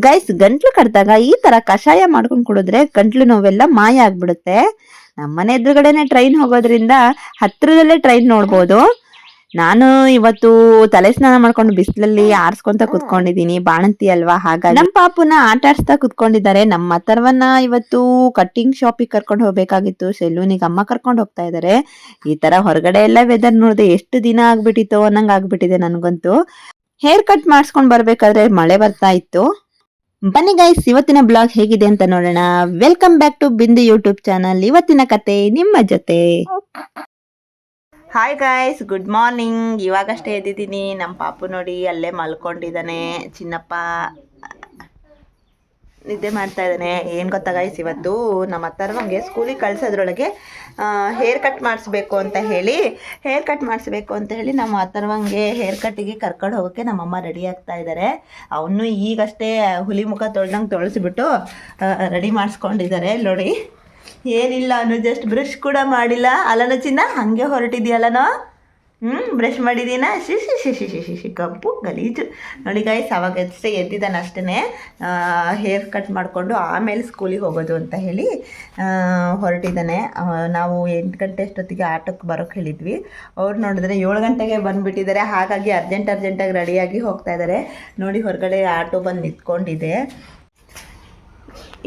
Guys, ಗಂಟ್ಲು ಕಡ್ದಾಗ ಈ ತರ ಕಷಾಯ ಮಾಡ್ಕೊಂಡು ಕುಡಿದ್ರೆ ಗಂಟ್ಲು ನೋವೆಲ್ಲ ಮಾಯ ಆಗ್ಬಿಡುತ್ತೆ. ನಮ್ಮನೆ ಎದುರುಗಡೆನೆ ಟ್ರೈನ್ ಹೋಗೋದ್ರಿಂದ ಹತ್ರದಲ್ಲೇ ಟ್ರೈನ್ ನೋಡ್ಬೋದು. ನಾನು ಇವತ್ತು ತಲೆ ಸ್ನಾನ ಮಾಡ್ಕೊಂಡು ಬಿಸಿಲಲ್ಲಿ ಆರ್ಸ್ಕೊಂತ ಕುತ್ಕೊಂಡಿದೀನಿ. ಬಾಣಂತಿ ಅಲ್ವಾ, ಹಾಗಾಗಿ ನಮ್ ಪಾಪುನ ಆಟ ಆಡ್ಸ್ತಾ ಕುತ್ಕೊಂಡಿದ್ದಾರೆ. ನಮ್ಮ ಅಥರ್ವನ್ನ ಇವತ್ತು ಕಟ್ಟಿಂಗ್ ಶಾಪಿಗೆ ಕರ್ಕೊಂಡು ಹೋಗ್ಬೇಕಾಗಿತ್ತು. ಸೆಲೂನಿಗೆ ಅಮ್ಮ ಕರ್ಕೊಂಡು ಹೋಗ್ತಾ ಇದಾರೆ. ಈ ತರ ಹೊರಗಡೆ ಎಲ್ಲ ವೆದರ್ ನೋಡಿದೆ ಎಷ್ಟು ದಿನ ಆಗ್ಬಿಟ್ಟಿತ್ತು ಅನ್ನಂಗ್ ಆಗ್ಬಿಟ್ಟಿದೆ ನನ್ಗಂತೂ. ಹೇರ್ ಕಟ್ ಮಾಡಿಸ್ಕೊಂಡ್ ಬರ್ಬೇಕಾದ್ರೆ ಮಳೆ ಬರ್ತಾ ಇತ್ತು. ಬನ್ನಿ ಗೈಸ್, ಇವತ್ತಿನ ಬ್ಲಾಗ್ ಹೇಗಿದೆ ಅಂತ ನೋಡೋಣ. Welcome back to Bindu YouTube channel. ಇವತ್ತಿನ ಕತೆ ನಿಮ್ಮ ಜೊತೆ. Hi guys, good morning. ಇವಾಗಷ್ಟೇ ಎದ್ದಿದ್ದೀನಿ. ನಮ್ಮ ಪಾಪು ನೋಡಿ ಅಲ್ಲೇ ಮಲ್ಕೊಂಡಿದ್ದಾನೆ. ಚಿನ್ನಪ್ಪ ನಿದ್ದೆ ಮಾಡ್ತಾ ಇದ್ದಾನೆ. ಏನು ಗೊತ್ತಾ ಗೈಸ್, ಇವತ್ತು ನಮ್ಮ ಅಥರ್ವಂಗೆ ಸ್ಕೂಲಿಗೆ ಕಳ್ಸೋದ್ರೊಳಗೆ ಹೇರ್ ಕಟ್ ಮಾಡಿಸ್ಬೇಕು ಅಂತ ಹೇಳಿ ನಮ್ಮ ಅಥರ್ವಂಗೆ ಹೇರ್ ಕಟ್ಟಿಗೆ ಕರ್ಕೊಂಡು ಹೋಗೋಕ್ಕೆ ನಮ್ಮಮ್ಮ ರೆಡಿ ಆಗ್ತಾ ಇದ್ದಾರೆ. ಅವನು ಈಗಷ್ಟೇ ಹುಲಿ ಮುಖ ತೊಳೆಸ್ಬಿಟ್ಟು ರೆಡಿ ಮಾಡಿಸ್ಕೊಂಡಿದ್ದಾರೆ. ನೋಡಿ, ಏನಿಲ್ಲ ಅವನು ಜಸ್ಟ್ ಬ್ರಷ್ ಕೂಡ ಮಾಡಿಲ್ಲ. ಅಲ್ಲನ ಚಿನ್ನ, ಹಾಗೆ ಹೊರಟಿದ್ಯಲ್ಲನೋ. ಬ್ರಷ್ ಮಾಡಿದ್ದೀನ? ಶಿಶಿ ಕಪ್ಪು ಗಲೀಜು. ನೋಡಿ ಗೈಸ್, ಅವಾಗ ಅಷ್ಟೇ ಎದ್ದಿದ್ದಾನೆ. ಅಷ್ಟೇ ಹೇರ್ ಕಟ್ ಮಾಡಿಕೊಂಡು ಆಮೇಲೆ ಸ್ಕೂಲಿಗೆ ಹೋಗೋದು ಅಂತ ಹೇಳಿ ಹೊರಟಿದ್ದಾನೆ. ನಾವು 8 ಗಂಟೆ ಅಷ್ಟೊತ್ತಿಗೆ ಆಟೋಕ್ಕೆ ಬರೋಕ್ಕೆ ಹೇಳಿದ್ವಿ. ಅವ್ರು ನೋಡಿದ್ರೆ 7 ಗಂಟೆಗೆ ಬಂದುಬಿಟ್ಟಿದ್ದಾರೆ. ಹಾಗಾಗಿ ಅರ್ಜೆಂಟಾಗಿ ರೆಡಿಯಾಗಿ ಹೋಗ್ತಾ ಇದ್ದಾರೆ. ನೋಡಿ, ಹೊರಗಡೆ ಆಟೋ ಬಂದು ನಿಂತ್ಕೊಂಡಿದೆ.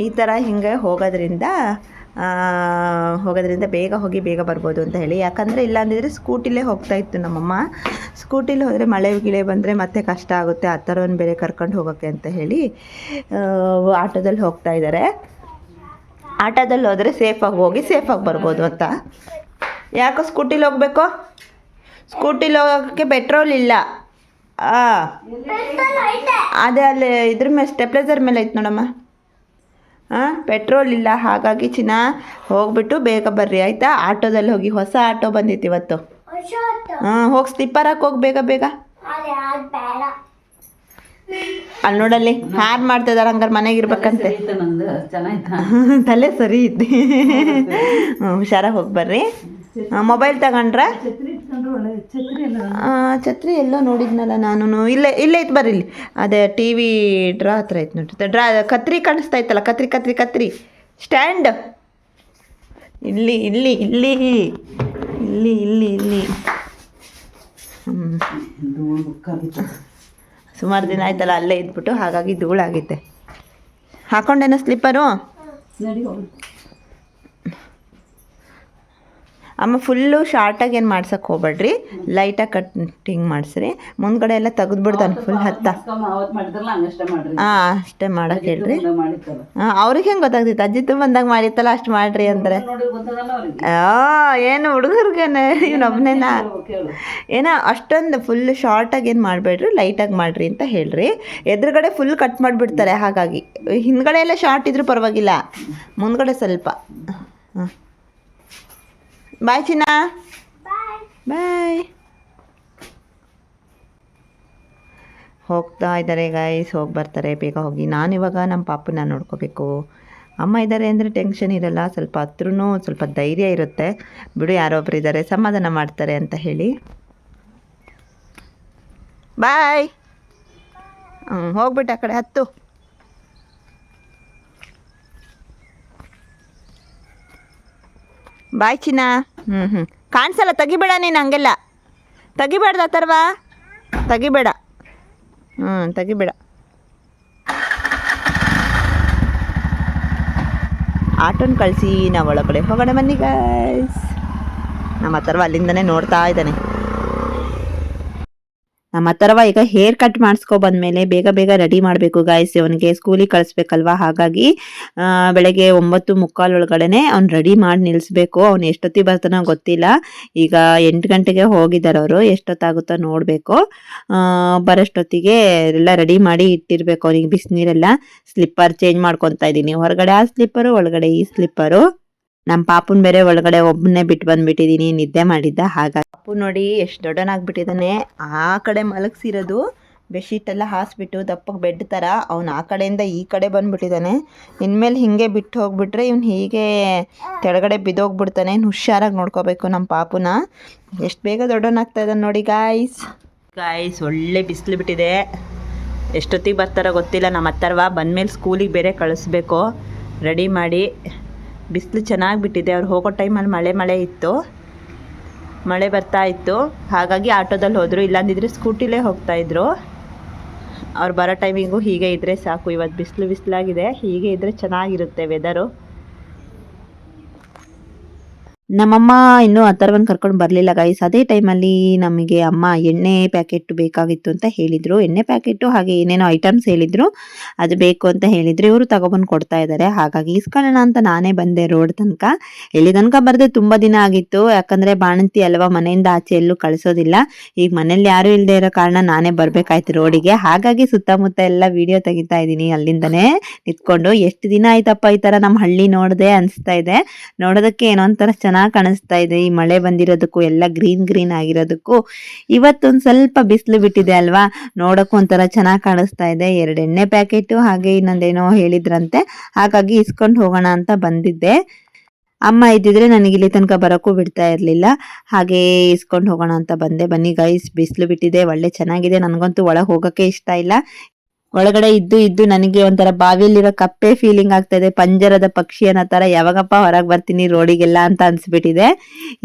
ಈ ಥರ ಹಿಂಗೆ ಹೋಗೋದ್ರಿಂದ ಬೇಗ ಹೋಗಿ ಬೇಗ ಬರ್ಬೋದು ಅಂತ ಹೇಳಿ. ಯಾಕಂದರೆ ಇಲ್ಲಾಂದಿದ್ರೆ ಸ್ಕೂಟಿಲೇ ಹೋಗ್ತಾ ಇತ್ತು ನಮ್ಮಮ್ಮ. ಸ್ಕೂಟಿಲಿ ಹೋದರೆ ಮಳೆ ಗಿಳೆ ಬಂದರೆ ಮತ್ತೆ ಕಷ್ಟ ಆಗುತ್ತೆ. ಆ ಥರವನ್ನು ಬೇರೆ ಕರ್ಕೊಂಡು ಹೋಗೋಕ್ಕೆ ಅಂತ ಹೇಳಿ ಆಟೋದಲ್ಲಿ ಹೋಗ್ತಾ ಇದ್ದಾರೆ. ಆಟೋದಲ್ಲಿ ಹೋದರೆ ಸೇಫಾಗಿ ಹೋಗಿ ಸೇಫಾಗಿ ಬರ್ಬೋದು ಅಂತ. ಯಾಕೋ ಸ್ಕೂಟಿಲಿ ಹೋಗಬೇಕು? ಸ್ಕೂಟಿಲಿ ಹೋಗೋಕ್ಕೆ ಪೆಟ್ರೋಲ್ ಇಲ್ಲ. ಅದೇ ಅಲ್ಲಿ ಇದ್ರ ಮೇಲೆ ಸ್ಟೆಪ್ಲೈಸರ್ ಮೇಲೆ ಐತೆ ನೋಡಮ್ಮ. ಪೆಟ್ರೋಲ್ ಇಲ್ಲ. ಹಾಗಾಗಿ ಚಿನ್ನ ಹೋಗ್ಬಿಟ್ಟು ಬೇಗ ಬರ್ರಿ ಆಯಿತಾ. ಆಟೋದಲ್ಲಿ ಹೋಗಿ, ಹೊಸ ಆಟೋ ಬಂದಿತ್ತು ಇವತ್ತು. ಹೋಗಿ ಸ್ಲಿಪ್ಪರ್ ಹಾಕಿ ಹೋಗಿ ಬೇಗ. ಅಲ್ಲಿ ನೋಡಲ್ಲಿ ಹಾರ್ ಮಾಡ್ತಾ ಇದ್ದಾರೆ. ಹಂಗಾರೆ ಮನೆಗಿರ್ಬೇಕಂತೆ. ತಲೆ ಸರಿ ಇದ್ದೆ. ಹುಷಾರಾಗಿ ಹೋಗಿ ಬರ್ರಿ. ಮೊಬೈಲ್ ತಗೊಂಡ್ರ? ಛತ್ರಿ ಎಲ್ಲೋ ನೋಡಿದ್ನಲ್ಲ ನಾನು. ಇಲ್ಲೇ ಇತ್ತು ಬರ್ರಿ. ಇಲ್ಲಿ ಅದೇ ಟಿ ವಿ ಡ್ರಾ ಹತ್ರ ಐತೆ ನೋಡ್ರಿ. ಕತ್ರಿ ಕಾಣಿಸ್ತಾ ಇತ್ತಲ್ಲ, ಕತ್ರಿ ಸ್ಟ್ಯಾಂಡ್. ಇಲ್ಲಿ ಸುಮಾರು ದಿನ ಆಯ್ತಲ್ಲ ಅಲ್ಲೇ ಇದ್ಬಿಟ್ಟು, ಹಾಗಾಗಿ ಧೂಳಾಗಿತ್ತೆ. ಹಾಕೊಂಡೇನೋ ಸ್ಲಿಪ್ಪರು? ಅಮ್ಮ ಫುಲ್ಲು ಶಾರ್ಟಾಗಿ ಏನು ಮಾಡ್ಸೋಕ್ಕೆ ಹೋಗ್ಬೇಡ್ರಿ, ಲೈಟಾಗಿ ಕಟ್ಟಿಂಗ್ ಮಾಡಿಸ್ರಿ. ಮುಂದ್ಗಡೆ ಎಲ್ಲ ತೆಗೆದ್ಬಿಡ್ತಾನೆ ಫುಲ್ ಹತ್ತ. ಅಷ್ಟೇ ಮಾಡಕ್ಕೆ ಹೇಳ್ರಿ. ಅವ್ರಿಗೆ ಹೆಂಗೆ ಗೊತ್ತಾಗ್ತಿತ್ತು? ಅಜ್ಜಿತ್ತು ಬಂದಾಗ ಮಾಡಿತ್ತಲ್ಲ ಅಷ್ಟು ಮಾಡಿರಿ ಅಂದರೆ. ಏನು ಹುಡುಗರಿಗೇನೆ ಇವನೊಬ್ಬನೇನಾ? ಏನೋ ಅಷ್ಟೊಂದು ಫುಲ್ ಶಾರ್ಟಾಗಿ ಏನು ಮಾಡಬೇಡ್ರಿ, ಲೈಟಾಗಿ ಮಾಡಿರಿ ಅಂತ ಹೇಳ್ರಿ. ಎದುರುಗಡೆ ಫುಲ್ ಕಟ್ ಮಾಡಿಬಿಡ್ತಾರೆ. ಹಾಗಾಗಿ ಹಿಂದ್ಗಡೆ ಎಲ್ಲ ಶಾರ್ಟ್ ಇದ್ರೂ ಪರವಾಗಿಲ್ಲ, ಮುಂದ್ಗಡೆ ಸ್ವಲ್ಪ. ಬಾಯ್ ಚಿನ್ನ, ಬಾಯ್. ಹೋಗ್ತಾ ಇದ್ದಾರೆ ಗೈಸ್, ಹೋಗಿ ಬರ್ತಾರೆ. ಬೇಗ ಹೋಗಿ. ನಾನಿವಾಗ ನಮ್ಮ ಪಾಪನ್ನ ನೋಡ್ಕೋಬೇಕು. ಅಮ್ಮ ಇದ್ದಾರೆ ಅಂದರೆ ಟೆನ್ಷನ್ ಇರಲ್ಲ. ಸ್ವಲ್ಪ ಹತ್ರನೂ ಸ್ವಲ್ಪ ಧೈರ್ಯ ಇರುತ್ತೆ. ಬಿಡು, ಯಾರೊಬ್ರು ಇದ್ದಾರೆ, ಸಮಾಧಾನ ಮಾಡ್ತಾರೆ ಅಂತ ಹೇಳಿ. ಬಾಯ್. ಹೋಗ್ಬಿಟ್ಟು ಆ ಕಡೆ ಹತ್ತು. ಬಾಯ್ ಚಿನ್ನ. ಕಾಣಿಸಲ್ಲ, ತೆಗಿಬೇಡ ನೀನು. ಹಂಗೆಲ್ಲ ತೆಗಿಬೇಡ್ದ ಅಥರ್ವ, ತೆಗಿಬೇಡ. ತೆಗಿಬೇಡ. ಆಟೋನ ಕಳಿಸಿ ನಾವು ಒಳಗಡೆ ಹೋಗೋಣ. ಬನ್ನಿ ಗೈಸ್. ನಮ್ಮ ಅಥರ್ವ ಅಲ್ಲಿಂದನೇ ನೋಡ್ತಾ ಇದ್ದಾನೆ. ನಮ್ಮ ಅಥರ್ವ ಈಗ ಹೇರ್ ಕಟ್ ಮಾಡಿಸ್ಕೊ ಬಂದಮೇಲೆ ಬೇಗ ರೆಡಿ ಮಾಡಬೇಕು ಗೈಸ್. ಅವನಿಗೆ ಸ್ಕೂಲಿಗೆ ಕಳಿಸ್ಬೇಕಲ್ವಾ. ಹಾಗಾಗಿ ಬೆಳಗ್ಗೆ 9:45 ಒಳಗಡೆನೆ ಅವ್ನು ರೆಡಿ ಮಾಡಿ ನಿಲ್ಲಿಸ್ಬೇಕು. ಅವ್ನು ಎಷ್ಟೊತ್ತಿಗೆ ಬರ್ತಾನೋ ಗೊತ್ತಿಲ್ಲ. ಈಗ 8 ಗಂಟೆಗೆ ಹೋಗಿದ್ದಾರೆ ಅವರು. ಎಷ್ಟೊತ್ತಾಗುತ್ತೋ ನೋಡಬೇಕು. ಬರೋಷ್ಟೊತ್ತಿಗೆ ಎಲ್ಲ ರೆಡಿ ಮಾಡಿ ಇಟ್ಟಿರ್ಬೇಕು. ಅವನಿಗೆ ಬಿಸಿನೀರೆಲ್ಲ. ಸ್ಲಿಪ್ಪರ್ ಚೇಂಜ್ ಮಾಡ್ಕೊತಾ ಇದ್ದೀನಿ. ಹೊರಗಡೆ ಆ ಸ್ಲಿಪ್ಪರು, ಒಳಗಡೆ ಈ ಸ್ಲಿಪ್ಪರು. ನಮ್ಮ ಪಾಪುನ ಬೇರೆ ಒಳಗಡೆ ಒಬ್ಬನೇ ಬಿಟ್ಟು ಬಂದುಬಿಟ್ಟಿದ್ದೀನಿ, ನಿದ್ದೆ ಮಾಡಿದ್ದ. ಹಾಗಾಗಿ ಪಾಪು ನೋಡಿ ಎಷ್ಟು ದೊಡ್ಡನಾಗ್ಬಿಟ್ಟಿದ್ದಾನೆ. ಆ ಕಡೆ ಮಲಗಿಸಿರೋದು ಬೆಡ್ಶೀಟ್ ಎಲ್ಲ ಹಾಸ್ಬಿಟ್ಟು ದಪ್ಪಗೆ ಬೆಡ್ ಥರ. ಅವ್ನು ಆ ಕಡೆಯಿಂದ ಈ ಕಡೆ ಬಂದುಬಿಟ್ಟಿದ್ದಾನೆ. ಇನ್ಮೇಲೆ ಹೀಗೆ ಬಿಟ್ಟು ಹೋಗ್ಬಿಟ್ರೆ ಇವ್ನು ಹೀಗೆ ಕೆಳಗಡೆ ಬಿದ್ದೋಗ್ಬಿಡ್ತಾನೆ. ಹುಷಾರಾಗಿ ನೋಡ್ಕೋಬೇಕು ನಮ್ಮ ಪಾಪುನ. ಎಷ್ಟು ಬೇಗ ದೊಡ್ಡವನಾಗ್ತಾ ಇದ್ದಾನೆ ನೋಡಿ ಗಾಯ್ಸ್. ಒಳ್ಳೆ ಬಿಸಿಲು ಬಿಟ್ಟಿದೆ. ಎಷ್ಟೊತ್ತಿಗೆ ಬರ್ತಾರೋ ಗೊತ್ತಿಲ್ಲ. ನಮ್ಮ ಅಥರ್ವ ಬಂದಮೇಲೆ ಸ್ಕೂಲಿಗೆ ಬೇರೆ ಕಳಿಸ್ಬೇಕು, ರೆಡಿ ಮಾಡಿ. ಬಿಸಿಲು ಚೆನ್ನಾಗಿ ಬಿಟ್ಟಿದೆ. ಅವ್ರು ಹೋಗೋ ಟೈಮಲ್ಲಿ ಮಳೆ ಇತ್ತು, ಮಳೆ ಬರ್ತಾ ಇತ್ತು, ಹಾಗಾಗಿ ಆಟೋದಲ್ಲಿ ಹೋದರು. ಇಲ್ಲಾಂದಿದ್ರೆ ಸ್ಕೂಟಿಲೇ ಹೋಗ್ತಾಯಿದ್ರು. ಅವ್ರು ಬರೋ ಟೈಮಿಂಗು ಹೀಗೆ ಇದ್ದರೆ ಸಾಕು. ಇವತ್ತು ಬಿಸಿಲಾಗಿದೆ, ಹೀಗೆ ಇದ್ದರೆ ಚೆನ್ನಾಗಿರುತ್ತೆ ವೆದರು. ನಮ್ಮಮ್ಮ ಇನ್ನೂ ಅಥರ್ವನ್ ಕರ್ಕೊಂಡು ಬರಲಿಲ್ಲ ಗೈಸ್. ಅದೇ ಟೈಮಲ್ಲಿ ನಮಗೆ ಅಮ್ಮ ಎಣ್ಣೆ ಪ್ಯಾಕೆಟ್ ಬೇಕಾಗಿತ್ತು ಅಂತ ಹೇಳಿದರು. ಎಣ್ಣೆ ಪ್ಯಾಕೆಟು ಹಾಗೆ ಏನೇನೋ ಐಟಮ್ಸ್ ಹೇಳಿದರು, ಅದು ಬೇಕು ಅಂತ ಹೇಳಿದರು. ಇವರು ತಗೊಬಂದು ಕೊಡ್ತಾ ಇದ್ದಾರೆ. ಹಾಗಾಗಿ ಇಸ್ಕೊಳ್ಳೋಣ ಅಂತ ನಾನೇ ಬಂದೆ ರೋಡ್ ತನಕ. ಇಲ್ಲಿ ತನಕ ಬರದೆ ತುಂಬ ದಿನ ಆಗಿತ್ತು, ಯಾಕಂದರೆ ಬಾಣಂತಿ ಅಲ್ವಾ, ಮನೆಯಿಂದ ಆಚೆ ಎಲ್ಲೂ ಕಳಿಸೋದಿಲ್ಲ. ಈಗ ಮನೇಲಿ ಯಾರೂ ಇಲ್ಲದೆ ಇರೋ ಕಾರಣ ನಾನೇ ಬರಬೇಕಾಯ್ತು ರೋಡಿಗೆ. ಹಾಗಾಗಿ ಸುತ್ತಮುತ್ತ ಎಲ್ಲ ವಿಡಿಯೋ ತೆಗಿತಾ ಇದ್ದೀನಿ ಅಲ್ಲಿಂದನೇ ನಿಂತ್ಕೊಂಡು. ಎಷ್ಟು ದಿನ ಆಯ್ತಪ್ಪ ಈ ಥರ ನಮ್ಮ ಹಳ್ಳಿ ನೋಡಿದೆ ಅನಿಸ್ತಾ ಇದೆ. ನೋಡೋದಕ್ಕೆ ಏನೋ ಒಂಥರ ಚೆನ್ನಾಗಿ ಕಾಣಿಸ್ತಾ ಇದೆ. ಈ ಮಳೆ ಬಂದಿರೋದಕ್ಕೂ ಎಲ್ಲ ಗ್ರೀನ್ ಆಗಿರೋದಕ್ಕೂ ಇವತ್ತೊಂದು ಸ್ವಲ್ಪ ಬಿಸಿಲು ಬಿಟ್ಟಿದೆ ಅಲ್ವಾ, ನೋಡಕ್ಕೂ ಒಂಥರ ಚೆನ್ನಾಗಿ ಕಾಣಿಸ್ತಾ ಇದೆ. 2 ಎಣ್ಣೆ ಪ್ಯಾಕೆಟ್ ಹಾಗೆ ಇನ್ನೊಂದೇನೋ ಹೇಳಿದ್ರಂತೆ, ಹಾಗಾಗಿ ಇಸ್ಕೊಂಡು ಹೋಗೋಣ ಅಂತ ಬಂದಿದ್ದೆ. ಅಮ್ಮ ಇದ್ದಿದ್ರೆ ನನಗೆ ಇಲ್ಲಿ ತನಕ ಬರೋಕ್ಕೂ ಬಿಡ್ತಾ ಇರಲಿಲ್ಲ. ಹಾಗೆ ಇಸ್ಕೊಂಡು ಹೋಗೋಣ ಅಂತ ಬಂದೆ. ಬನ್ನಿ ಗೈಸ್, ಬಿಸಿಲು ಬಿಟ್ಟಿದೆ, ಒಳ್ಳೆ ಚೆನ್ನಾಗಿದೆ. ನನಗಂತೂ ಒಳಗೆ ಹೋಗೋಕ್ಕೆ ಇಷ್ಟ ಇಲ್ಲ. ಒಳಗಡೆ ಇದ್ದು ನನಗೆ ಒಂಥರ ಬಾವಿಯಲ್ಲಿರೋ ಕಪ್ಪೆ ಫೀಲಿಂಗ್ ಆಗ್ತಾ ಇದೆ, ಪಂಜರದ ಪಕ್ಷಿ ಅನ್ನೋ ಥರ. ಯಾವಾಗಪ್ಪ ಹೊರಗೆ ಬರ್ತೀನಿ ರೋಡಿಗೆಲ್ಲ ಅಂತ ಅನಿಸ್ಬಿಟ್ಟಿದೆ.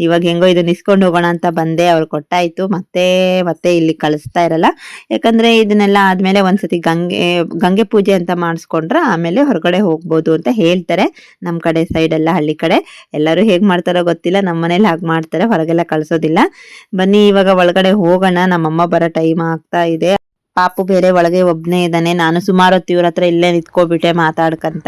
ಇವಾಗ ಹೆಂಗೋ ಇದನ್ನ ಇಸ್ಕೊಂಡು ಹೋಗೋಣ ಅಂತ ಬಂದೆ. ಅವ್ರು ಕೊಟ್ಟಾಯಿತು. ಮತ್ತೆ ಇಲ್ಲಿ ಕಳಿಸ್ತಾ ಇರಲ್ಲ, ಯಾಕಂದರೆ ಇದನ್ನೆಲ್ಲ ಆದಮೇಲೆ ಒಂದ್ಸತಿ ಗಂಗೆ ಪೂಜೆ ಅಂತ ಮಾಡಿಸ್ಕೊಂಡ್ರೆ ಆಮೇಲೆ ಹೊರಗಡೆ ಹೋಗ್ಬೋದು ಅಂತ ಹೇಳ್ತಾರೆ. ನಮ್ಮ ಕಡೆ ಸೈಡೆಲ್ಲ, ಹಳ್ಳಿ ಕಡೆ ಎಲ್ಲರೂ ಹೇಗೆ ಮಾಡ್ತಾರೋ ಗೊತ್ತಿಲ್ಲ, ನಮ್ಮ ಮನೇಲಿ ಹಾಗೆ ಮಾಡ್ತಾರೆ, ಹೊರಗೆಲ್ಲ ಕಳಿಸೋದಿಲ್ಲ. ಬನ್ನಿ ಇವಾಗ ಒಳಗಡೆ ಹೋಗೋಣ. ನಮ್ಮಮ್ಮ ಬರೋ ಟೈಮ್ ಆಗ್ತಾ ಇದೆ. ಪಾಪು ಬೇರೆ ಒಳಗೆ ಒಬ್ಬನೇ ಇದ್ದಾನೆ. ನಾನು ಸುಮಾರು ಹೊತ್ತು ಇವ್ರ ಹತ್ರ ಇಲ್ಲೇ ನಿಂತ್ಕೊಬಿಟ್ಟೆ ಮಾತಾಡ್ಕಂತ.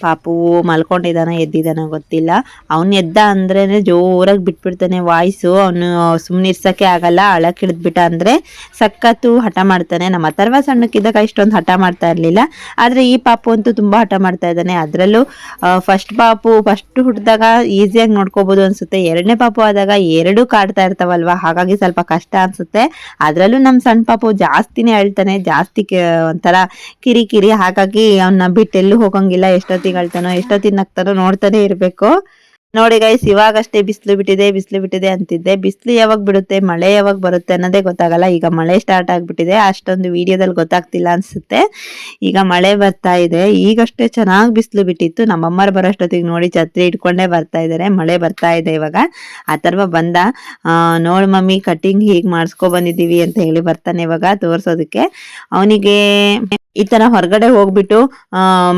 ಪಾಪು ಮಲ್ಕೊಂಡಿದ್ದಾನ ಎದ್ದಿದ್ದಾನ ಗೊತ್ತಿಲ್ಲ. ಅವ್ನು ಎದ್ದ ಅಂದ್ರೆ ಜೋರಾಗಿ ಬಿಟ್ಬಿಡ್ತಾನೆ ವಾಯ್ಸು. ಅವನು ಸುಮ್ಮನೆ ಇರ್ಸೋಕ್ಕೆ ಆಗಲ್ಲ. ಅಳಕ್ಕೆ ಹಿಡಿದ್ಬಿಟ್ಟ ಅಂದರೆ ಸಖತ್ತು ಹಠ ಮಾಡ್ತಾನೆ. ನಮ್ಮ ಅಥರ್ವ ಸಣ್ಣಕ್ಕಿದ್ದಾಗ ಇಷ್ಟೊಂದು ಹಠ ಮಾಡ್ತಾ ಇರಲಿಲ್ಲ, ಆದರೆ ಈ ಪಾಪು ಅಂತೂ ತುಂಬ ಹಠ ಮಾಡ್ತಾ ಇದ್ದಾನೆ. ಅದರಲ್ಲೂ ಫಸ್ಟ್ ಹುಟ್ಟಿದಾಗ ಈಸಿಯಾಗಿ ನೋಡ್ಕೋಬೋದು ಅನಿಸುತ್ತೆ. 2ನೇ ಪಾಪು ಆದಾಗ 2 ಕಾಡ್ತಾ ಇರ್ತಾವಲ್ವ, ಹಾಗಾಗಿ ಸ್ವಲ್ಪ ಕಷ್ಟ ಅನಿಸುತ್ತೆ. ಅದರಲ್ಲೂ ನಮ್ಮ ಸಣ್ಣ ಪಾಪು ಜಾಸ್ತಿನೇ ಹೇಳ್ತಾನೆ, ಜಾಸ್ತಿ ಒಂಥರ ಕಿರಿಕಿರಿ. ಹಾಗಾಗಿ ಅವನ್ನ ಬಿಟ್ಟು ಎಲ್ಲೂ ಹೋಗಂಗಿಲ್ಲ. ಎಷ್ಟೊತ್ತಿಗೆ ಅಳ್ತಾನೋ ಎಷ್ಟೊತ್ತಿಗೆ ನಗ್ತಾನೋ ನೋಡ್ತಾನೆ ಇರಬೇಕು. ನೋಡಿ ಗೈಸ್, ಇವಾಗಷ್ಟೇ ಬಿಸಿಲು ಬಿಟ್ಟಿದೆ ಅಂತಿದ್ದೆ. ಬಿಸಿಲು ಯಾವಾಗ ಬಿಡುತ್ತೆ, ಮಳೆ ಯಾವಾಗ ಬರುತ್ತೆ ಅನ್ನೋದೇ ಗೊತ್ತಾಗಲ್ಲ. ಈಗ ಮಳೆ ಸ್ಟಾರ್ಟ್ ಆಗಿಬಿಟ್ಟಿದೆ, ಅಷ್ಟೊಂದು ವಿಡಿಯೋದಲ್ಲಿ ಗೊತ್ತಾಗ್ತಿಲ್ಲ ಅನ್ಸುತ್ತೆ. ಈಗ ಮಳೆ ಬರ್ತಾ ಇದೆ. ಈಗಷ್ಟೇ ಚೆನ್ನಾಗಿ ಬಿಸಿಲು ಬಿಟ್ಟಿತ್ತು. ನಮ್ಮಮ್ಮರು ಬರೋಷ್ಟೊತ್ತಿಗೆ ನೋಡಿ ಛತ್ರಿ ಇಟ್ಕೊಂಡೇ ಬರ್ತಾ ಇದ್ದಾರೆ. ಮಳೆ ಬರ್ತಾ ಇದೆ ಇವಾಗ. ಅಥರ್ವ ಬಂದ, ನೋಡು ಮಮ್ಮಿ ಕಟಿಂಗ್ ಹೀಗೆ ಮಾಡಿಸ್ಕೊ ಬಂದಿದ್ದೀವಿ ಅಂತ ಹೇಳಿ ಬರ್ತಾನೆ ಇವಾಗ ತೋರಿಸೋದಕ್ಕೆ. ಅವನಿಗೆ ಈ ತರ ಹೊರಗಡೆ ಹೋಗ್ಬಿಟ್ಟು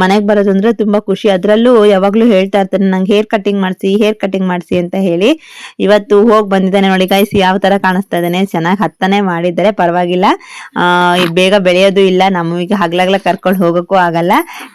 ಮನೆಗೆ ಬರೋದು ಅಂದ್ರೆ ತುಂಬಾ ಖುಷಿ. ಅದರಲ್ಲೂ ಯಾವಾಗ್ಲೂ ಹೇಳ್ತಾ ಇರ್ತಾನೆ, ನಂಗೆ ಹೇರ್ ಕಟಿಂಗ್ ಮಾಡಿಸಿ ಅಂತ ಹೇಳಿ. ಇವತ್ತು ಹೋಗಿ ಬಂದಿದ್ದಾನೆ. ನೋಡಿ ಗೈಸ್, ಯಾವ ತರ ಕಾಣಿಸ್ತಾ ಇದ್ದಾನೆ. ಚೆನ್ನಾಗಿ ಹತ್ತನೆ ಮಾಡಿದ್ದಾರೆ, ಪರವಾಗಿಲ್ಲ. ಬೇಗ ಬೆಳೆಯೋದು ಇಲ್ಲ. ನಮಗೆ ಹಗ್ಲಾಗ್ಲ ಕರ್ಕೊಂಡು ಹೋಗೋಕ್ಕೂ ಆಗಲ್ಲ.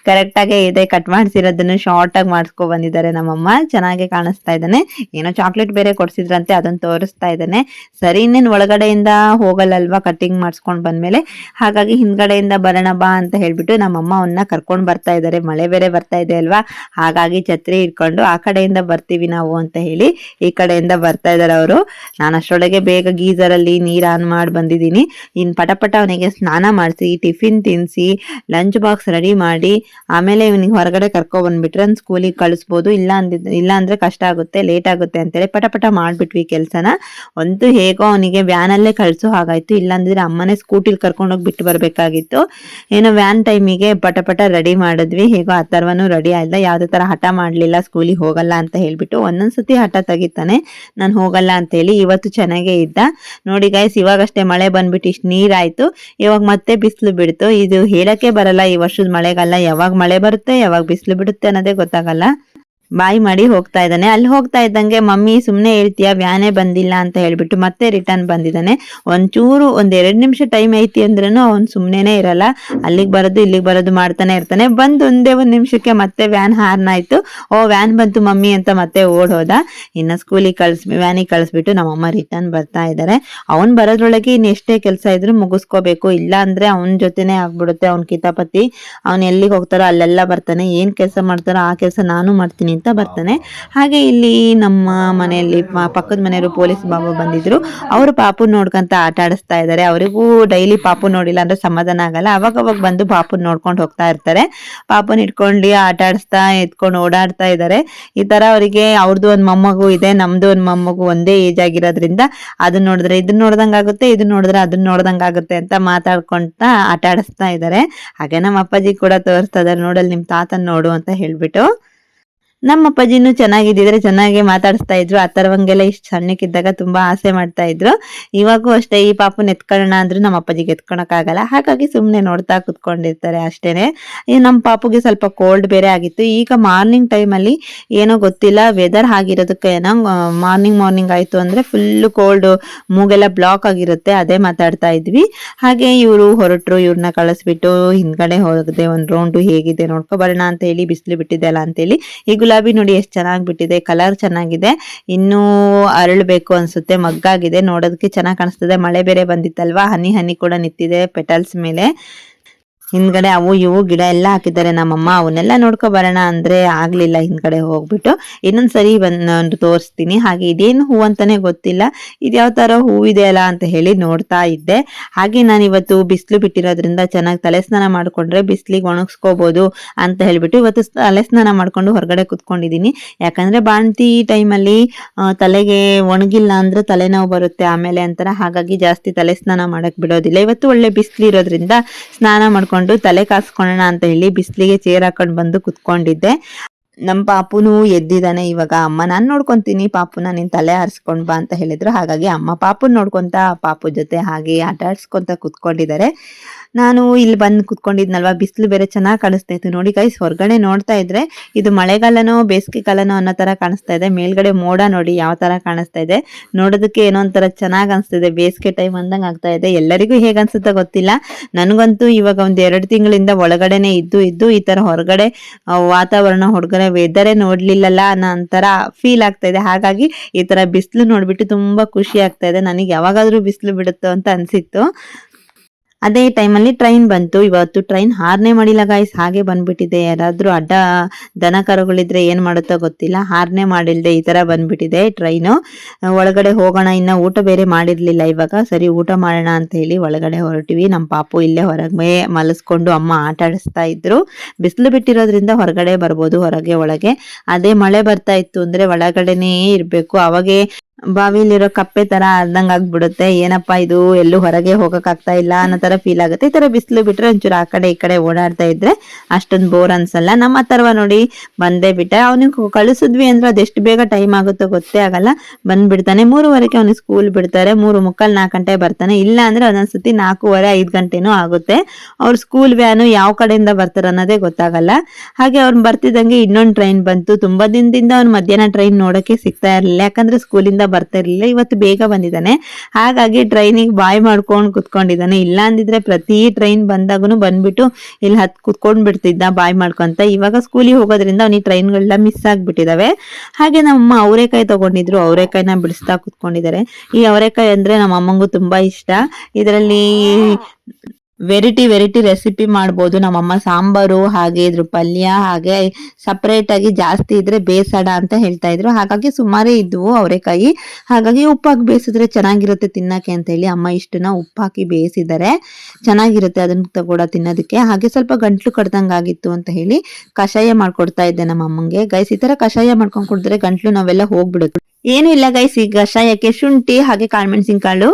ಕರೆಕ್ಟಾಗೇ ಇದೆ. ಕಟ್ ಮಾಡಿಸಿರೋದನ್ನು ಶಾರ್ಟ್ ಆಗಿ ಮಾಡಿಸ್ಕೊ ಬಂದಿದ್ದಾರೆ ನಮ್ಮಮ್ಮ. ಚೆನ್ನಾಗಿ ಕಾಣಿಸ್ತಾ ಇದ್ದಾನೆ. ಏನೋ ಚಾಕ್ಲೇಟ್ ಬೇರೆ ಕೊಡ್ಸಿದ್ರಂತೆ, ಅದನ್ನ ತೋರಿಸ್ತಾ ಇದ್ದಾನೆ. ಸರಿ, ಇನ್ನೇನು ಒಳಗಡೆಯಿಂದ ಹೋಗಲ್ಲಲ್ವಾ ಕಟಿಂಗ್ ಮಾಡಿಸ್ಕೊಂಡು ಬಂದ್ಮೇಲೆ, ಹಾಗಾಗಿ ಹಿಂದ್ಗಡೆಯಿಂದ ಬರೋಣ ಬಾ ಅಂತ ಹೇಳ್ಬಿಟ್ಟು ನಮ್ಮಮ್ಮ ಅವನ್ನ ಕರ್ಕೊಂಡು ಬರ್ತಾ ಇದ್ದಾರೆ. ಮಳೆ ಬೇರೆ ಬರ್ತಾ ಇದೆ ಅಲ್ವಾ, ಹಾಗಾಗಿ ಛತ್ರಿ ಇಟ್ಕೊಂಡು ಆ ಕಡೆಯಿಂದ ಬರ್ತೀವಿ ನಾವು ಅಂತ ಹೇಳಿ ಈ ಕಡೆಯಿಂದ ಬರ್ತಾ ಇದ್ದಾರೆ ಅವರು. ನಾನು ಅಷ್ಟರೊಳಗೆ ಬೇಗ ಗೀಸರಲ್ಲಿ ನೀರು ಆನ್ ಮಾಡಿ ಬಂದಿದ್ದೀನಿ. ಇನ್ನು ಪಟಪಟ ಅವನಿಗೆ ಸ್ನಾನ ಮಾಡಿಸಿ, ಟಿಫಿನ್ ತಿನ್ನಿಸಿ, ಲಂಚ್ ಬಾಕ್ಸ್ ರೆಡಿ ಮಾಡಿ, ಆಮೇಲೆ ಇವನಿಗೆ ಹೊರಗಡೆ ಕರ್ಕೊಬಂದ್ಬಿಟ್ರೆ ಸ್ಕೂಲಿಗೆ ಕಳಿಸ್ಬೋದು. ಇಲ್ಲ ಅಂದ್ರೆ ಕಷ್ಟ ಆಗುತ್ತೆ, ಲೇಟ್ ಆಗುತ್ತೆ ಅಂತೇಳಿ ಪಟಪಟ ಮಾಡಿಬಿಟ್ವಿ ಕೆಲಸನ. ಅಂತೂ ಹೇಗೋ ಅವನಿಗೆ ವ್ಯಾನಲ್ಲೇ ಕಳಿಸೋ ಹಾಗಾಯ್ತು. ಇಲ್ಲಾಂದ್ರೆ ಅಮ್ಮನೇ ಸ್ಕೂಟಿಲಿ ಕರ್ಕೊಂಡೋಗಿ ಬಿಟ್ಟು ಬರಬೇಕಾಗಿತ್ತು. ಏನೋ ವ್ಯಾನ್ ಟೈಮಿಗೆ ಪಟಪಟ ರೆಡಿ ಮಾಡಿದ್ವಿ. ಹೇಗೋ ಅಥರ್ವನು ರೆಡಿ ಆಯ್ದ. ಯಾವುದೇ ತರ ಹಠ ಮಾಡಲಿಲ್ಲ, ಸ್ಕೂಲಿಗೆ ಹೋಗಲ್ಲ ಅಂತ ಹೇಳ್ಬಿಟ್ಟು. ಒಂದೊಂದ್ಸತಿ ಹಠ ತೆಗಿತಾನೆ, ನಾನು ಹೋಗಲ್ಲ ಅಂತ ಹೇಳಿ. ಇವತ್ತು ಚೆನ್ನಾಗೇ ಇದ್ದ. ನೋಡಿ ಗೈಸ್, ಇವಾಗಷ್ಟೇ ಮಳೆ ಬಂದ್ಬಿಟ್ಟು ಇಷ್ಟು ನೀರಾಯ್ತು. ಇವಾಗ ಮತ್ತೆ ಬಿಸಿಲು ಬಿಡ್ತು. ಇದು ಹೇಳಕ್ಕೆ ಬರಲ್ಲ ಈ ವರ್ಷದ ಮಳೆಗಾಲ. ಯಾವಾಗ ಮಳೆ ಬರುತ್ತೆ, ಯಾವಾಗ ಬಿಸಿಲು ಬಿಡುತ್ತೆ ಅನ್ನೋದೇ ಗೊತ್ತಾಗಲ್ಲ. ಬಾಯಿ ಮಾಡಿ ಹೋಗ್ತಾ ಇದ್ದಾನೆ. ಅಲ್ಲಿ ಹೋಗ್ತಾ ಇದ್ದಂಗೆ ಮಮ್ಮಿ ಸುಮ್ಮನೆ ಹೇಳ್ತೀಯ, ವ್ಯಾನೇ ಬಂದಿಲ್ಲ ಅಂತ ಹೇಳ್ಬಿಟ್ಟು ಮತ್ತೆ ರಿಟರ್ನ್ ಬಂದಿದ್ದಾನೆ. ಒಂದ್ 2 ನಿಮಿಷ ಟೈಮ್ ಐತಿ ಅಂದ್ರೂ ಅವ್ನು ಸುಮ್ಮನೆ ಇರಲ್ಲ. ಅಲ್ಲಿಗೆ ಬರೋದು ಇಲ್ಲಿಗೆ ಬರೋದು ಮಾಡ್ತಾನೆ ಇರ್ತಾನೆ. ಬಂದು ಒಂದೇ 1 ನಿಮಿಷಕ್ಕೆ ಮತ್ತೆ ವ್ಯಾನ್ ಹಾರ್ನ್ ಆಯ್ತು. ವ್ಯಾನ್ ಬಂತು ಮಮ್ಮಿ ಅಂತ ಮತ್ತೆ ಓಡ್ ಹೋದ. ಇನ್ನು ಸ್ಕೂಲಿಗೆ ವ್ಯಾನಿಗೆ ಕಳಿಸ್ಬಿಟ್ಟು ನಮ್ಮಮ್ಮ ರಿಟರ್ನ್ ಬರ್ತಾ ಇದ್ದಾರೆ. ಅವ್ನು ಬರೋದ್ರೊಳಗೆ ಇನ್ನು ಎಷ್ಟೇ ಕೆಲಸ ಇದ್ರು ಮುಗಿಸ್ಕೋಬೇಕು. ಇಲ್ಲ ಅಂದ್ರೆ ಅವನ ಜೊತೆನೆ ಆಗ್ಬಿಡುತ್ತೆ ಅವ್ನ ಕಿತಾಪತಿ. ಅವ್ನು ಎಲ್ಲಿಗೆ ಹೋಗ್ತಾರೋ ಅಲ್ಲೆಲ್ಲ ಬರ್ತಾನೆ. ಏನ್ ಕೆಲಸ ಮಾಡ್ತಾರೋ ಆ ಕೆಲಸ ನಾನು ಮಾಡ್ತೀನಿ ಅಂತ ಅಂತ ಬರ್ತಾನೆ. ಹಾಗೆ ಇಲ್ಲಿ ನಮ್ಮ ಮನೆಯಲ್ಲಿ ಪಕ್ಕದ ಮನೆಯವರು ಪೊಲೀಸ್ ಬಾಬು ಬಂದಿದ್ರು. ಅವರು ಪಾಪು ನೋಡ್ಕೊಂತ ಆಟ ಆಡಿಸ್ತಾ ಇದ್ದಾರೆ. ಅವರಿಗೂ ಡೈಲಿ ಪಾಪು ನೋಡಿಲ್ಲ ಅಂದ್ರೆ ಸಮಾಧಾನ ಆಗಲ್ಲ. ಅವಾಗ ಬಂದು ಪಾಪುನ್ ನೋಡ್ಕೊಂಡು ಹೋಗ್ತಾ ಇರ್ತಾರೆ. ಪಾಪುನ್ ಇಟ್ಕೊಂಡು ಆಟ ಆಡಿಸ್ತಾ ಎತ್ಕೊಂಡು ಓಡಾಡ್ತಾ ಇದ್ದಾರೆ. ಈ ತರ ಅವರಿಗೆ ಅವ್ರದ್ದು ಒಂದ್ ಮೊಮ್ಮಗು ಇದೆ, ನಮ್ದು ಒಂದ್ ಮೊಮ್ಮಗು ಒಂದೇ ಏಜ್ ಆಗಿರೋದ್ರಿಂದ ಅದನ್ನ ನೋಡಿದ್ರೆ ಇದನ್ನ ನೋಡ್ದಂಗ ಆಗುತ್ತೆ, ಇದನ್ನ ನೋಡಿದ್ರೆ ಅದನ್ನ ನೋಡ್ದಂಗ ಆಗುತ್ತೆ ಅಂತ ಮಾತಾಡ್ಕೊಂತ ಆಟ ಆಡಿಸ್ತಾ ಇದ್ದಾರೆ. ಹಾಗೆ ನಮ್ಮ ಅಪ್ಪಾಜಿ ಕೂಡ ತೋರಿಸ್ತಾ ಇದಾರೆ, ನೋಡಲ್ ನಿಮ್ ತಾತನ್ ನೋಡು ಅಂತ ಹೇಳ್ಬಿಟ್ಟು. ನಮ್ಮ ಅಪ್ಪಾಜಿನೂ ಚೆನ್ನಾಗಿದ್ದಿದ್ರೆ ಚೆನ್ನಾಗಿ ಮಾತಾಡಿಸ್ತಾ ಇದ್ರು. ಆ ತರವಂಗೆಲ್ಲ ಇಷ್ಟು ಸಣ್ಣಕ್ಕಿದ್ದಾಗ ತುಂಬಾ ಆಸೆ ಮಾಡ್ತಾ ಇದ್ರು. ಇವಾಗೂ ಅಷ್ಟೇ ಈ ಪಾಪುನ ಎತ್ಕೊಳ್ಳೋಣ ಅಂದ್ರೂ ನಮ್ಮ ಅಪ್ಪಾಜಿಗೆ ಎತ್ಕೊಳಕ್ ಆಗಲ್ಲ. ಹಾಗಾಗಿ ಸುಮ್ನೆ ನೋಡ್ತಾ ಕುತ್ಕೊಂಡಿರ್ತಾರೆ ಅಷ್ಟೇನೆ. ಈ ನಮ್ಮ ಪಾಪುಗೆ ಸ್ವಲ್ಪ ಕೋಲ್ಡ್ ಬೇರೆ ಆಗಿತ್ತು. ಈಗ ಮಾರ್ನಿಂಗ್ ಟೈಮಲ್ಲಿ ಏನೋ ಗೊತ್ತಿಲ್ಲ, ವೆದರ್ ಆಗಿರೋದಕ್ಕೆ ಏನೋ ಮಾರ್ನಿಂಗ್ ಆಯ್ತು ಅಂದ್ರೆ ಫುಲ್ ಕೋಲ್ಡ್, ಮೂಗೆಲ್ಲ ಬ್ಲಾಕ್ ಆಗಿರುತ್ತೆ. ಅದೇ ಮಾತಾಡ್ತಾ ಇದ್ವಿ. ಹಾಗೆ ಇವರು ಹೊರಟ್ರು. ಇವ್ರನ್ನ ಕಳಿಸ್ಬಿಟ್ಟು ಹಿಂದ್ಗಡೆ ಹೋಗದೆ ಒಂದ್ ರೌಂಡ್ ಹೇಗಿದೆ ನೋಡ್ಕೊ ಬರೋಣ ಅಂತ ಹೇಳಿ, ಬಿಸಿಲು ಬಿಟ್ಟಿದೆ ಅಲ್ಲ ಅಂತೇಳಿ. ಈ ಗುಲಾಬಿ ನೋಡಿ ಎಷ್ಟು ಚೆನ್ನಾಗಿ ಬಿಟ್ಟಿದೆ, ಕಲರ್ ಚೆನ್ನಾಗಿದೆ, ಇನ್ನೂ ಅರಳಬೇಕು ಅನ್ಸುತ್ತೆ, ಮಗ್ಗಾಗಿದೆ, ನೋಡೋದಕ್ಕೆ ಚೆನ್ನಾಗಿ ಕಾಣಿಸ್ತದೆ. ಮಳೆ ಬೇರೆ ಬಂದಿತ್ತಲ್ವಾ, ಹನಿ ಕೂಡ ನಿಂತಿದೆ ಪೆಟಲ್ಸ್ ಮೇಲೆ. ಹಿಂದ್ಗಡೆ ಅವು ಇವು ಗಿಡ ಎಲ್ಲ ಹಾಕಿದ್ದಾರೆ ನಮ್ಮಮ್ಮ. ಅವನ್ನೆಲ್ಲ ನೋಡ್ಕೊ ಬರೋಣ ಅಂದ್ರೆ ಆಗ್ಲಿಲ್ಲ, ಹಿಂದ್ಗಡೆ ಹೋಗ್ಬಿಟ್ಟು ಇನ್ನೊಂದ್ಸರಿ ಬಂದು ತೋರಿಸ್ತೀನಿ. ಹಾಗೆ ಇದೇನು ಹೂ ಅಂತಾನೆ ಗೊತ್ತಿಲ್ಲ, ಇದ್ಯಾವ ತರ ಹೂವಿದೆ ಅಲ್ಲ ಅಂತ ಹೇಳಿ ನೋಡ್ತಾ ಇದ್ದೆ. ಹಾಗೆ ನಾನು ಇವತ್ತು ಬಿಸಿಲು ಬಿಟ್ಟಿರೋದ್ರಿಂದ ಚೆನ್ನಾಗಿ ತಲೆ ಸ್ನಾನ ಮಾಡ್ಕೊಂಡ್ರೆ ಬಿಸಿಲಿಗೆ ಒಣಗಿಸ್ಕೋಬಹುದು ಅಂತ ಹೇಳ್ಬಿಟ್ಟು ಇವತ್ತು ತಲೆ ಸ್ನಾನ ಮಾಡ್ಕೊಂಡು ಹೊರಗಡೆ ಕುತ್ಕೊಂಡಿದೀನಿ. ಯಾಕಂದ್ರೆ ಬಾಣ್ತಿ ಟೈಮಲ್ಲಿ ತಲೆಗೆ ಒಣಗಿಲ್ಲ ಅಂದ್ರೆ ತಲೆನೋವು ಬರುತ್ತೆ ಆಮೇಲೆ ಅಂತಾರ. ಹಾಗಾಗಿ ಜಾಸ್ತಿ ತಲೆ ಸ್ನಾನ ಮಾಡಕ್ ಬಿಡೋದಿಲ್ಲ. ಇವತ್ತು ಒಳ್ಳೆ ಬಿಸಿಲು ಇರೋದ್ರಿಂದ ಸ್ನಾನ ಮಾಡ್ಕೊಂಡು ತಲೆ ಕಾಸ್ಕೊಳ್ಳೋಣ ಅಂತ ಹೇಳಿ ಬಿಸಿಲಿಗೆ ಚೇರ್ ಹಾಕೊಂಡು ಬಂದು ಕುತ್ಕೊಂಡಿದ್ದೆ. ನಮ್ ಪಾಪುನು ಎದ್ದಿದ್ದಾನೆ ಇವಾಗ. ಅಮ್ಮ ನಾನ್ ನೋಡ್ಕೊಂತೀನಿ ಪಾಪುನ, ನೀನ್ ತಲೆ ಹಾರಿಸ್ಕೊಂಡ್ ಬಾ ಅಂತ ಹೇಳಿದ್ರು. ಹಾಗಾಗಿ ಅಮ್ಮ ಪಾಪುನ್ ನೋಡ್ಕೊಂತ ಪಾಪು ಜೊತೆ ಹಾಗೆ ಆಟ ಆಡ್ಸ್ಕೊಂತ ಕುತ್ಕೊಂಡಿದ್ದಾರೆ. ನಾನು ಇಲ್ಲಿ ಬಂದು ಕುತ್ಕೊಂಡಿದ್ನಲ್ವಾ, ಬಿಸಿಲು ಬೇರೆ ಚೆನ್ನಾಗಿ ಕಾಣಿಸ್ತಾ ಇತ್ತು. ನೋಡಿ ಗೈಸ್, ಹೊರಗಡೆ ನೋಡ್ತಾ ಇದ್ರೆ ಇದು ಮಳೆಗಾಲನೋ ಬೇಸಿಗೆ ಕಾಲನೋ ಅನ್ನೋ ತರ ಕಾಣಿಸ್ತಾ ಇದೆ. ಮೇಲ್ಗಡೆ ಮೋಡ ನೋಡಿ ಯಾವ ತರ ಕಾಣಿಸ್ತಾ ಇದೆ, ನೋಡೋದಕ್ಕೆ ಏನೋ ಒಂಥರ ಚೆನ್ನಾಗ್ ಅನ್ಸ್ತಿದೆ. ಬೇಸಿಗೆ ಟೈಮ್ ಅಂದಂಗ ಆಗ್ತಾ ಇದೆ. ಎಲ್ಲರಿಗೂ ಹೇಗ್ ಅನ್ಸುತ್ತೋ ಗೊತ್ತಿಲ್ಲ, ನನಗಂತೂ ಇವಾಗ ಒಂದ್ 2 ತಿಂಗಳಿಂದ ಒಳಗಡೆನೆ ಇದ್ದು ಈ ತರ ಹೊರಗಡೆ ವಾತಾವರಣ, ಹೊರಗಡೆ ವೆದರೇ ನೋಡ್ಲಿಲ್ಲಲ್ಲ ಅನ್ನೋ ಒಂಥರ ಫೀಲ್ ಆಗ್ತಾ ಇದೆ. ಹಾಗಾಗಿ ಈ ತರ ಬಿಸಿಲು ನೋಡ್ಬಿಟ್ಟು ತುಂಬಾ ಖುಷಿ ಆಗ್ತಾ ಇದೆ. ನನಗೆ ಯಾವಾಗಾದ್ರೂ ಬಿಸಿಲು ಬಿಡುತ್ತೋ ಅಂತ ಅನ್ಸಿತ್ತು. ಅದೇ ಟೈಮಲ್ಲಿ ಟ್ರೈನ್ ಬಂತು. ಇವತ್ತು ಟ್ರೈನ್ ಹಾರ್ನೇ ಮಾಡಿಲ್ಲ ಗಾಯ್ಸ್, ಹಾಗೆ ಬಂದ್ಬಿಟ್ಟಿದೆ. ಯಾರಾದ್ರೂ ಅಡ್ಡ ದನ ಕರುಗಳಿದ್ರೆ ಏನ್ ಮಾಡುತ್ತೋ ಗೊತ್ತಿಲ್ಲ, ಹಾರ್ನೇ ಮಾಡಿಲ್ದೆ ಈ ತರ ಬಂದ್ಬಿಟ್ಟಿದೆ ಟ್ರೈನು. ಒಳಗಡೆ ಹೋಗೋಣ, ಇನ್ನ ಊಟ ಬೇರೆ ಮಾಡಿರ್ಲಿಲ್ಲ. ಇವಾಗ ಸರಿ ಊಟ ಮಾಡೋಣ ಅಂತ ಹೇಳಿ ಒಳಗಡೆ ಹೊರಟಿವಿ. ನಮ್ಮ ಪಾಪು ಇಲ್ಲೇ ಹೊರಗೆ ಮಲಸ್ಕೊಂಡು ಅಮ್ಮ ಆಟ ಆಡಿಸ್ತಾ ಇದ್ರು. ಬಿಸಿಲು ಬಿಟ್ಟಿರೋದ್ರಿಂದ ಹೊರಗಡೆ ಬರ್ಬೋದು, ಹೊರಗೆ ಒಳಗೆ. ಅದೇ ಮಳೆ ಬರ್ತಾ ಇತ್ತು ಅಂದ್ರೆ ಒಳಗಡೆನೇ ಇರ್ಬೇಕು. ಅವಾಗೆ ಬಾವಿಲಿರೋ ಕಪ್ಪೆ ತರ ಆದಂಗ ಆಗ್ಬಿಡುತ್ತೆ. ಏನಪ್ಪಾ ಇದು, ಎಲ್ಲೂ ಹೊರಗೆ ಹೋಗಕ್ ಆಗ್ತಾ ಇಲ್ಲ ಅನ್ನೋ ತರ ಫೀಲ್ ಆಗುತ್ತೆ. ಈ ತರ ಬಿಸಿಲು ಬಿಟ್ರೆ ಒಂಚೂರು ಆ ಕಡೆ ಈ ಕಡೆ ಓಡಾಡ್ತಾ ಇದ್ರೆ ಅಷ್ಟೊಂದು ಬೋರ್ ಅನ್ಸಲ್ಲ. ನಮ್ಮ ಅಥರ್ವ ನೋಡಿ ಬಂದೇ ಬಿಟ್ಟ. ಅವನಿಗೆ ಕಳಿಸಿದ್ವಿ ಅಂದ್ರೆ ಅದೆಷ್ಟು ಬೇಗ ಟೈಮ್ ಆಗುತ್ತೋ ಗೊತ್ತೇ ಆಗಲ್ಲ, ಬಂದ್ಬಿಡ್ತಾನೆ. 3:15 ಅವನಿಗೆ ಸ್ಕೂಲ್ ಬಿಡ್ತಾರೆ, 3:45 4 ಗಂಟೆ ಬರ್ತಾನೆ. ಇಲ್ಲ ಅಂದ್ರೆ ಒಂದೊಂದ್ಸತಿ 4:15 5 ಗಂಟೆನೂ ಆಗುತ್ತೆ. ಅವ್ರ ಸ್ಕೂಲ್ ವ್ಯಾನು ಯಾವ ಕಡೆಯಿಂದ ಬರ್ತಾರ ಅನ್ನೋದೇ ಗೊತ್ತಾಗಲ್ಲ. ಹಾಗೆ ಅವ್ನು ಬರ್ತಿದ್ದಂಗೆ ಇನ್ನೊಂದು ಟ್ರೈನ್ ಬಂತು. ತುಂಬಾ ದಿನದಿಂದ ಅವ್ನು ಮಧ್ಯಾಹ್ನ ಟ್ರೈನ್ ನೋಡಕ್ಕೆ ಸಿಗ್ತಾ ಇರ್ಲಿಲ್ಲ, ಯಾಕಂದ್ರೆ ಸ್ಕೂಲಿಂದ ಬರ್ತಾ ಇರ್ಲಿಲ್ಲ. ಇವತ್ತು ಬೇಗ ಬಂದಿದ್ದಾನೆ, ಹಾಗಾಗಿ ಟ್ರೈನಿಗೆ ಬಾಯ್ ಮಾಡ್ಕೊಂಡು ಕುತ್ಕೊಂಡಿದ್ದಾನೆ. ಇಲ್ಲ ಅಂದಿದ್ರೆ ಪ್ರತಿ ಟ್ರೈನ್ ಬಂದಾಗನು ಬಂದ್ಬಿಟ್ಟು ಇಲ್ಲಿ ಕುತ್ಕೊಂಡ್ ಬಿಡ್ತಿದ್ದ ಬಾಯ್ ಮಾಡ್ಕೊಂತ. ಇವಾಗ ಸ್ಕೂಲಿಗೆ ಹೋಗೋದ್ರಿಂದ ಅವನಿಗೆ ಟ್ರೈನ್ಗಳೆಲ್ಲ ಮಿಸ್ ಆಗ್ಬಿಟ್ಟಿದಾವೆ. ಹಾಗೆ ನಮ್ಮ ಅವರೆಕಾಯಿ ತಗೊಂಡಿದ್ರು, ಅವರೆಕಾಯಿನ ಬಿಡಿಸ್ತಾ ಕುತ್ಕೊಂಡಿದ್ದಾರೆ. ಈ ಅವರೆಕಾಯಿ ಅಂದ್ರೆ ನಮ್ಮ ಅಮ್ಮಂಗೂ ತುಂಬಾ ಇಷ್ಟ. ಇದರಲ್ಲಿ ವೆರೈಟಿ ರೆಸಿಪಿ ಮಾಡ್ಬೋದು. ನಮ್ಮಮ್ಮ ಸಾಂಬಾರು ಹಾಗೆ ಇದ್ರ ಪಲ್ಯ, ಹಾಗೆ ಸಪರೇಟ್ ಆಗಿ ಜಾಸ್ತಿ ಇದ್ರೆ ಬೇಸಡ ಅಂತ ಹೇಳ್ತಾ ಇದ್ರು. ಹಾಗಾಗಿ ಸುಮಾರೇ ಇದ್ವು ಅವರೆಕಾಯಿ. ಹಾಗಾಗಿ ಉಪ್ಪಾಕಿ ಬೇಯಿಸಿದ್ರೆ ಚೆನ್ನಾಗಿರುತ್ತೆ ತಿನ್ನಕ್ಕೆ ಅಂತ ಹೇಳಿ ಅಮ್ಮ ಇಷ್ಟನ್ನ ಉಪ್ಪಾಕಿ ಬೇಯಿಸಿದ್ದಾರೆ. ಚೆನ್ನಾಗಿರುತ್ತೆ ಅದನ್ನ ಕೂಡ ತಿನ್ನೋದಕ್ಕೆ. ಹಾಗೆ ಸ್ವಲ್ಪ ಗಂಟ್ಲು ಕಡ್ದಂಗ ಆಗಿತ್ತು ಅಂತ ಹೇಳಿ ಕಷಾಯ ಮಾಡ್ಕೊಡ್ತಾ ಇದ್ದೆ ನಮ್ಮ ಅಮ್ಮಂಗೆ. ಗೈಸ್, ಈ ತರ ಕಷಾಯ ಮಾಡ್ಕೊಂಡ್ ಕುಡಿದ್ರೆ ಗಂಟ್ಲು ನೋವೆಲ್ಲ ಹೋಗ್ಬಿಡುತ್ತೆ. ಏನು ಇಲ್ಲ ಗೈಸ್, ಈ ಕಷಾಯಕ್ಕೆ ಶುಂಠಿ ಹಾಗೆ ಕಾಳುಮೆಣಸಿನಕಾಳು,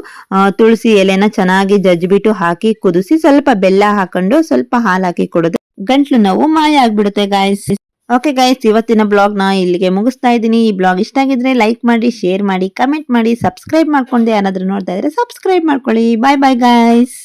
ತುಳಸಿ ಎಲೆನ ಚೆನ್ನಾಗಿ ಜಜ್ಜಿಬಿಟ್ಟು ಹಾಕಿ ಕುದಿಸಿ ಸ್ವಲ್ಪ ಬೆಲ್ಲ ಹಾಕೊಂಡು ಸ್ವಲ್ಪ ಹಾಲು ಹಾಕಿ ಕುಡಿದ್ರೆ ಗಂಟ್ಲು ನೋವು ಮಾಯ ಆಗ್ಬಿಡುತ್ತೆ ಗೈಸ್. ಓಕೆ ಗೈಸ್, ಇವತ್ತಿನ ಬ್ಲಾಗ್ ನ ಇಲ್ಲಿಗೆ ಮುಗಿಸ್ತಾ ಇದ್ದೀನಿ. ಈ ಬ್ಲಾಗ್ ಇಷ್ಟ ಆಗಿದ್ರೆ ಲೈಕ್ ಮಾಡಿ, ಶೇರ್ ಮಾಡಿ, ಕಮೆಂಟ್ ಮಾಡಿ, ಸಬ್ಸ್ಕ್ರೈಬ್ ಮಾಡ್ಕೊಂಡೆ ಯಾರಾದ್ರೂ ನೋಡ್ತಾ ಇದ್ರೆ ಸಬ್ಸ್ಕ್ರೈಬ್ ಮಾಡ್ಕೊಳ್ಳಿ. ಬಾಯ್ ಬಾಯ್ ಗೈಸ್.